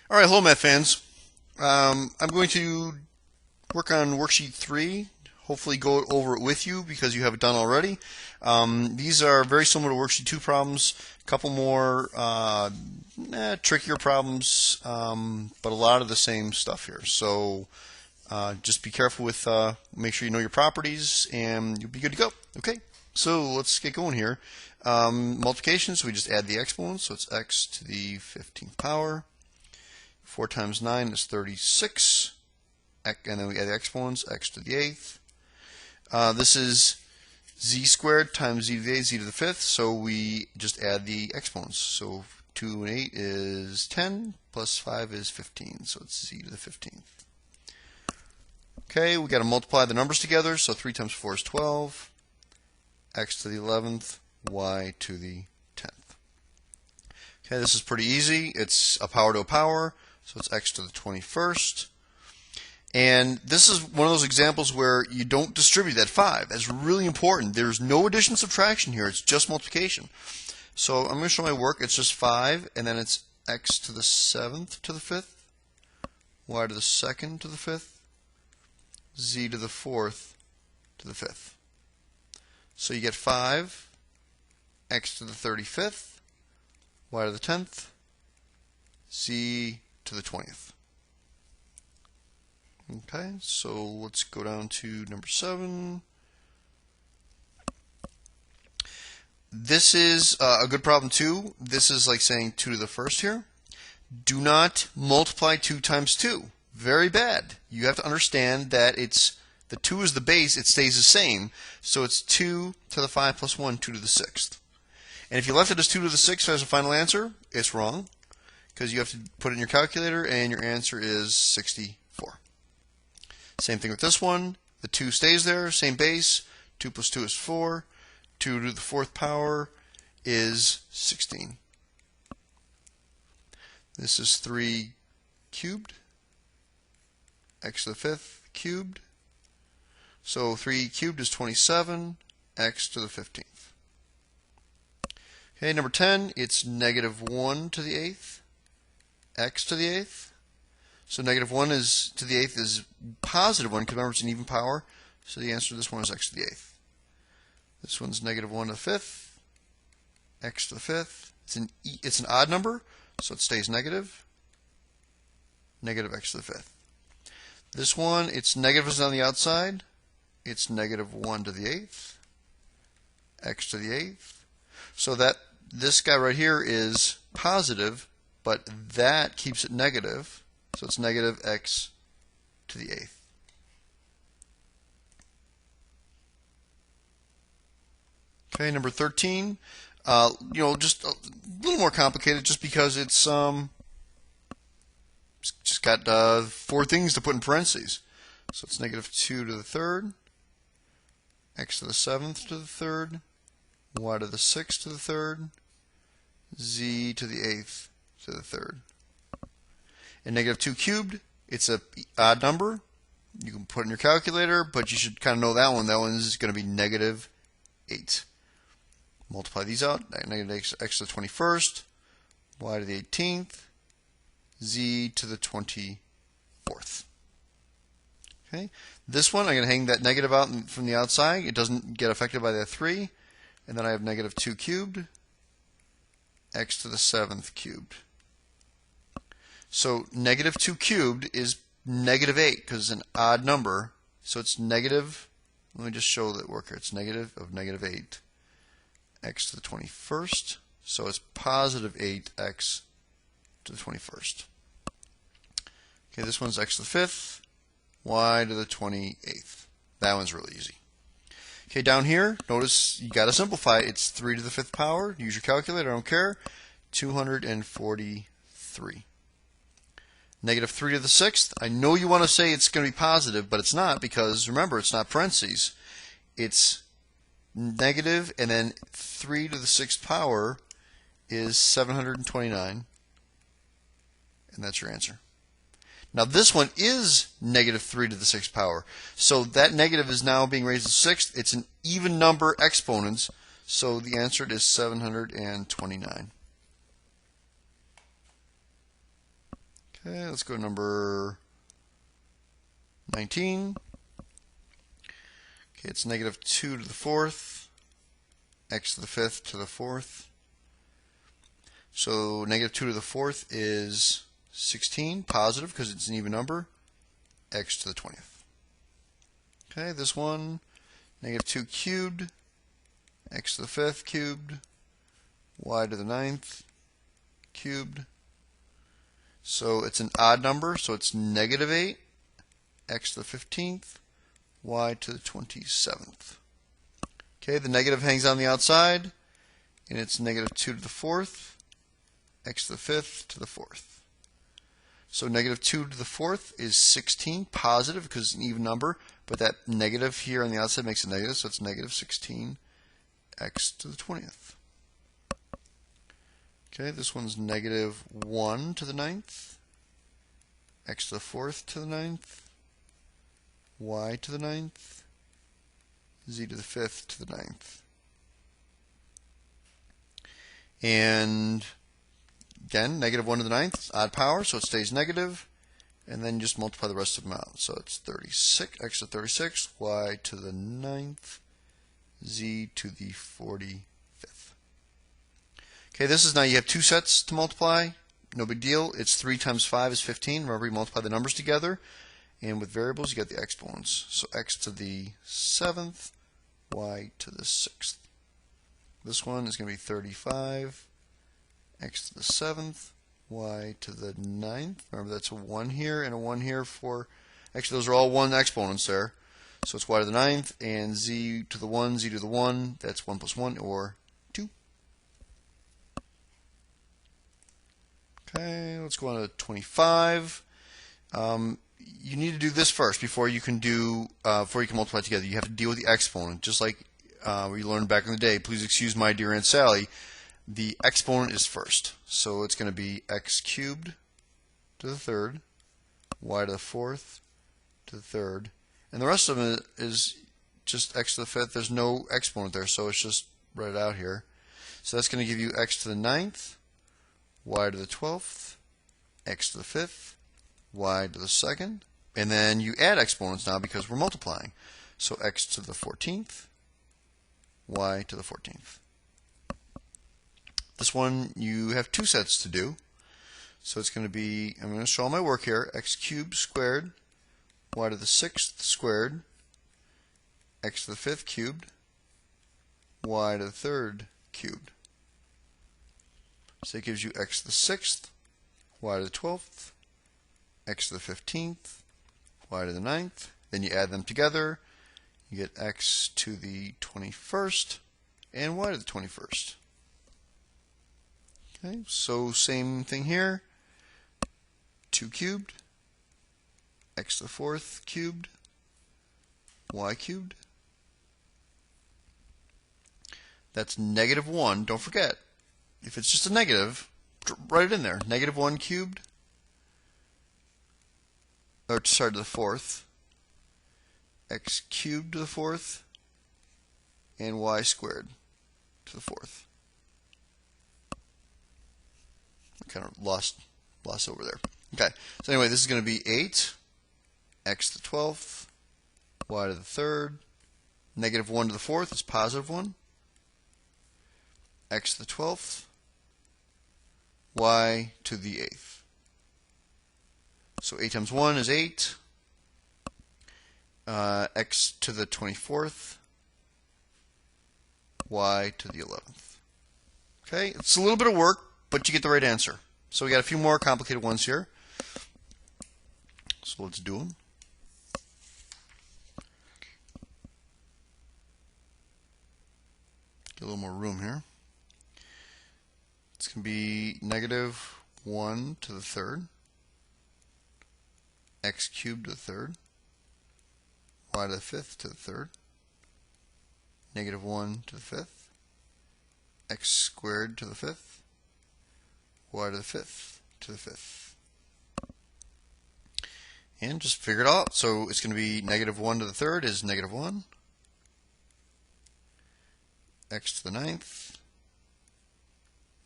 All right, hello, math fans. I'm going to work on worksheet 3. Hopefully, go over it with you because you have it done already. These are very similar to worksheet 2 problems. A couple more trickier problems, but a lot of the same stuff here. So just be careful with. Make sure you know your properties, and you'll be good to go. Okay. So let's get going here. Multiplication. So we just add the exponents. So it's x to the 15th power. 4 times 9 is 36, and then we add the exponents, x to the 8th. This is z squared times z to the 8th, z to the 5th, so we just add the exponents. So 2 and 8 is 10, plus 5 is 15, so it's z to the 15th. Okay, we got to multiply the numbers together, so 3 times 4 is 12, x to the 11th, y to the 10th. Okay, this is pretty easy. It's a power to a power. So it's x to the 21st. And this is one of those examples where you don't distribute that 5. That's really important. There's no addition and subtraction here. It's just multiplication. So I'm going to show my work. It's just 5, and then it's x to the 7th to the 5th, y to the 2nd to the 5th, z to the 4th to the 5th. So you get 5, x to the 35th, y to the 10th, z to the 20th. Okay, so let's go down to number 7. This is a good problem too. This is like saying 2 to the 1st here. Do not multiply 2 times 2. Very bad. You have to understand that it's the 2 is the base, it stays the same. So it's 2 to the 5 plus 1, 2 to the 6th. And if you left it as 2 to the 6th as a final answer, it's wrong, because you have to put it in your calculator, and your answer is 64. Same thing with this one. The 2 stays there, same base. 2 plus 2 is 4. 2 to the 4th power is 16. This is 3 cubed. X to the 5th cubed. So 3 cubed is 27. X to the 15th. Okay, number 10, it's negative 1 to the 8th. X to the 8th. So negative 1 is to the 8th is positive 1, because remember it's an even power. So the answer to this one is x to the 8th. This one's negative 1 to the 5th. X to the 5th. It's an odd number, so it stays negative. Negative x to the 5th. This one, its negative is on the outside. It's negative 1 to the 8th. X to the 8th. So that this guy right here is positive, but that keeps it negative, so it's negative x to the 8th. Okay, number 13. Just a little more complicated, just because it's just got 4 things to put in parentheses. So it's negative 2 to the 3rd, x to the 7th to the 3rd, y to the 6th to the 3rd, z to the 8th to the 3rd. And negative 2 cubed, it's an odd number. You can put it in your calculator, but you should kind of know that one. That one is going to be negative 8. Multiply these out. Negative x to the 21st, y to the 18th, z to the 24th. Okay. This one, I'm going to hang that negative out from the outside. It doesn't get affected by that 3. And then I have negative 2 cubed, x to the 7th cubed. So negative 2 cubed is negative 8, because it's an odd number. So it's negative, let me just show that work here. It's negative of negative 8, x to the 21st. So it's positive 8x to the 21st. Okay, this one's x to the 5th, y to the 28th. That one's really easy. Okay, down here, notice you got to simplify it. It's 3 to the 5th power. Use your calculator, I don't care. 243. Negative 3 to the 6th. I know you want to say it's going to be positive, but it's not, because remember, it's not parentheses. It's negative, and then 3 to the 6th power is 729. And that's your answer. Now this one is negative 3 to the 6th power. So that negative is now being raised to 6th. It's an even number exponents. So the answer is 729. Okay, let's go to number 19. Okay, it's negative 2 to the fourth, x to the fifth to the fourth. So negative 2 to the fourth is 16, positive because it's an even number, x to the 20th. Okay, this one, negative 2 cubed, x to the fifth cubed, y to the 9th cubed. So it's an odd number, so it's negative 8, x to the 15th, y to the 27th. Okay, the negative hangs on the outside, and it's negative 2 to the fourth, x to the fifth to the fourth. So negative 2 to the fourth is 16, positive because it's an even number, but that negative here on the outside makes it negative, so it's negative 16, x to the 20th. Okay, this one's negative 1 to the 9th, x to the fourth to the 9th, y to the 9th, z to the fifth to the 9th. And again, negative 1 to the 9th, it's odd power, so it stays negative, and then just multiply the rest of them out. So it's 36, x to the 36, y to the 9th, z to the 45th. Okay, this is now you have two sets to multiply. No big deal. It's 3 times 5 is 15. Remember, you multiply the numbers together. And with variables, you get the exponents. So x to the 7th, y to the 6th. This one is going to be 35, x to the 7th, y to the 9th. Remember, that's a 1 here and a 1 here for, actually, those are all 1 exponents there. So it's y to the 9th, and z to the 1, z to the 1, that's 1 plus 1, or 2. Okay, let's go on to 25. You need to do this first before you can multiply together. You have to deal with the exponent, just like we learned back in the day. Please excuse my dear Aunt Sally. The exponent is first, so it's going to be x cubed to the third, y to the fourth to the third, and the rest of it is just x to the fifth. There's no exponent there, so it's just write it out here. So that's going to give you x to the 9th, y to the 12th, x to the 5th, y to the 2nd, and then you add exponents now because we're multiplying. So x to the 14th, y to the 14th. This one you have two sets to do. So it's going to be, I'm going to show all my work here, x cubed squared, y to the 6th squared, x to the 5th cubed, y to the 3rd cubed. So it gives you x to the 6th, y to the 12th, x to the 15th, y to the 9th. Then you add them together. You get x to the 21st and y to the 21st. Okay, so same thing here. 2 cubed, x to the 4th cubed, y cubed. That's negative 1. Don't forget, if it's just a negative, write it in there. Negative 1 cubed, or sorry, to the 4th, x cubed to the 4th, and y squared to the 4th. I kind of lost over there. Okay, so anyway, this is going to be 8, x to the 12th, y to the 3rd, negative 1 to the 4th is positive 1, x to the 12th, y to the 8th. So 8 times 1 is 8, x to the 24th, y to the 11th. Okay, it's a little bit of work, but you get the right answer. So we got a few more complicated ones here. So let's do them. Get a little more room here. It's going to be negative 1 to the 3rd, x cubed to the 3rd, y to the 5th to the 3rd, negative 1 to the 5th, x squared to the 5th, y to the 5th to the 5th. And just figure it out. So it's going to be negative 1 to the 3rd is negative 1, x to the 9th,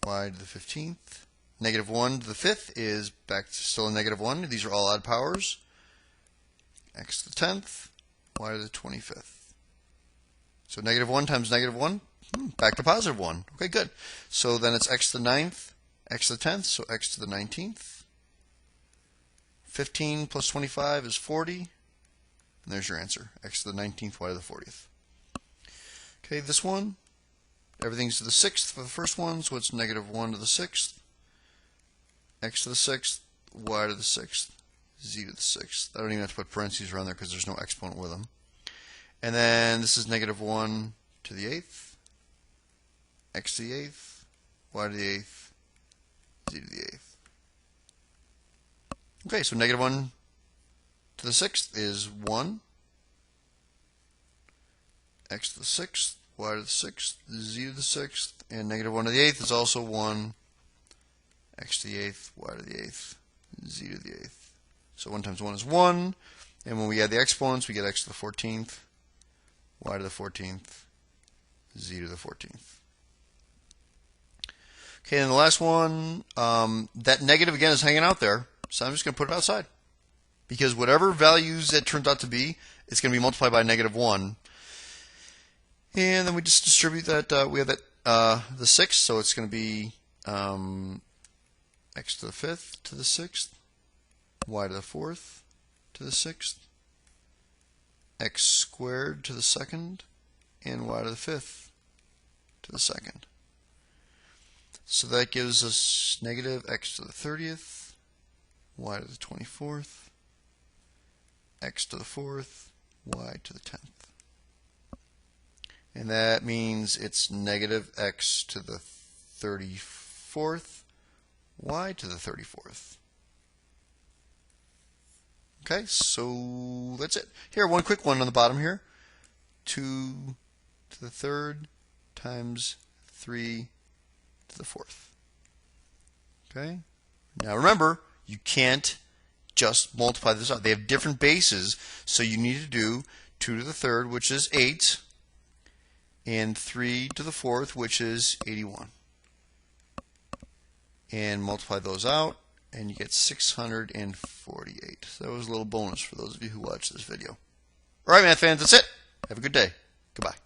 y to the 15th, Negative 1 to the 5th is back to still a negative 1. These are all odd powers. X to the 10th, y to the 25th. So negative 1 times negative 1, back to positive 1. Okay, good. So then it's x to the 9th, x to the 10th, so x to the 19th. 15 plus 25 is 40. And there's your answer, x to the 19th, y to the 40th. Okay, this one, everything's to the 6th for the first one, so it's negative 1 to the 6th, x to the 6th, y to the 6th, z to the 6th. I don't even have to put parentheses around there because there's no exponent with them. And then this is negative 1 to the 8th, x to the 8th, y to the 8th, z to the 8th. Okay, so negative 1 to the 6th is 1, x to the 6th, y to the 6th, z to the 6th, and negative 1 to the 8th is also 1, x to the 8th, y to the 8th, z to the 8th. So 1 times 1 is 1, and when we add the exponents, we get x to the 14th, y to the 14th, z to the 14th. Okay, and the last one, that negative again is hanging out there, so I'm just going to put it outside. Because whatever values it turns out to be, it's going to be multiplied by negative 1. And then we just distribute that, we have that the 6th, so it's going to be x to the 5th to the 6th, y to the 4th to the 6th, x squared to the 2nd, and y to the 5th to the 2nd. So that gives us negative x to the 30th, y to the 24th, x to the 4th, y to the 10th. And that means it's negative x to the 34th, y to the 34th. Okay, so that's it. Here, one quick one on the bottom here. 2 to the 3rd times 3 to the 4th. Okay? Now remember, you can't just multiply this out. They have different bases, so you need to do 2 to the 3rd, which is 8, and 3 to the 4th, which is 81. And multiply those out, and you get 648. So that was a little bonus for those of you who watched this video. All right, math fans, that's it. Have a good day. Goodbye.